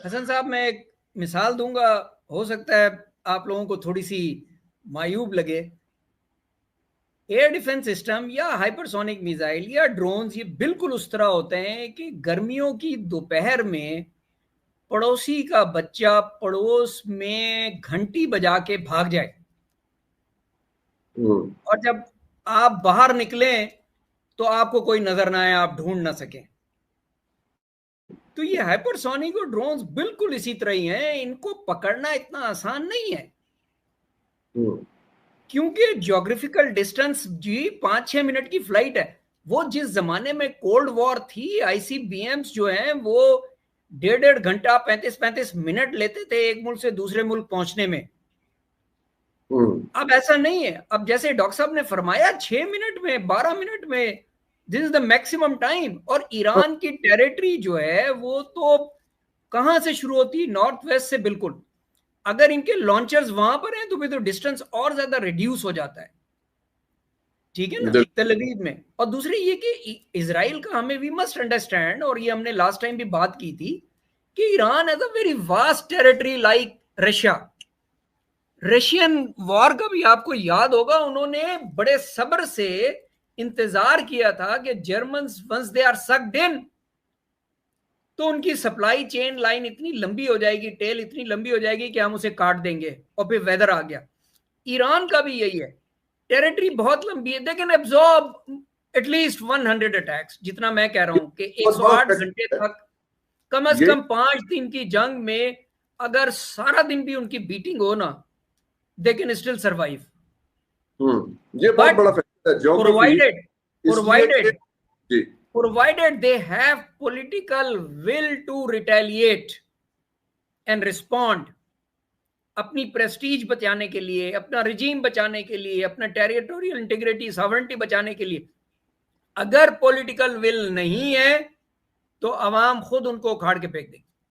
हसन साहब, मैं एक मिसाल दूंगा, हो सकता है आप लोगों को थोड़ी सी मायूब लगे। एयर डिफेंस सिस्टम या हाइपरसोनिक मिसाइल या ड्रोन्स, ये बिल्कुल उस तरह होते हैं कि गर्मियों की दोपहर में पड़ोसी का बच्चा पड़ोस में घंटी बजा के भाग जाए, और जब आप बाहर निकलें तो आपको कोई नजर ना आए, आप ढूंढ ना सकें। तो ये हाइपरसोनिक और ड्रोन्स बिल्कुल इसी तरह ही हैं, इनको पकड़ना इतना आसान नहीं है, क्योंकि ज्योग्राफिकल डिस्टेंस जी 5-6 मिनट की फ्लाइट है। वो जिस जमाने में कोल्ड वॉर थी, आईसीबीएम्स जो हैं वो 1.5 घंटा 35-35 मिनट लेते थे एक मुल्क से दूसरे मुल्क पहुंचने में। अब ऐसा नहीं है। अब जैसे डॉक्टर साहब ने फरमाया 6 मिनट में, 12 मिनट में, this is the maximum time. और ईरान की टेरिटरी जो है वो तो कहां से शुरू होती है? नॉर्थ वेस्ट से बिल्कुल। अगर इनके लॉन्चर्स वहां पर हैं तो भी तो डिस्टेंस और ज्यादा रिड्यूस हो जाता है, ठीक है ना, तल अवीव में। और दूसरी ये कि इजराइल का हमें वी मस्ट अंडरस्टैंड, और ये हमने लास्ट टाइम भी बात की थी, कि Iran has a very vast territory like Russia. Russian war का भी आपको याद होगा, उन्होंने बड़े सब्र से इंतजार किया था कि German once they are sucked in तो उनकी सप्लाई चेन लाइन इतनी लंबी हो जाएगी, टेल इतनी लंबी हो जाएगी कि हम उसे काट देंगे। और फिर वेदर आ गया। ईरान का भी यही है, टेरिटरी बहुत लंबी है, they can absorb at least 100 attacks. जितना मैं कह रहा हूं कि 108 घंटे तक, कम से कम 5 दिन की जंग में अगर सारा दिन भी उनकी बीटिंग हो ना, दे कैन स्टिल सर्वाइव। ये बहुत बड़ा फैक्टर है, geography. provided they have political will to retaliate and respond, अपनी प्रेस्टीज बचाने के लिए, अपना रिजीम बचाने के लिए, अपना टेरिटोरियल इंटीग्रिटी सॉवरेंटी बचाने के लिए। अगर पॉलिटिकल विल नहीं है तो अवाम खुद उनको उखाड़ के फेंक देगी।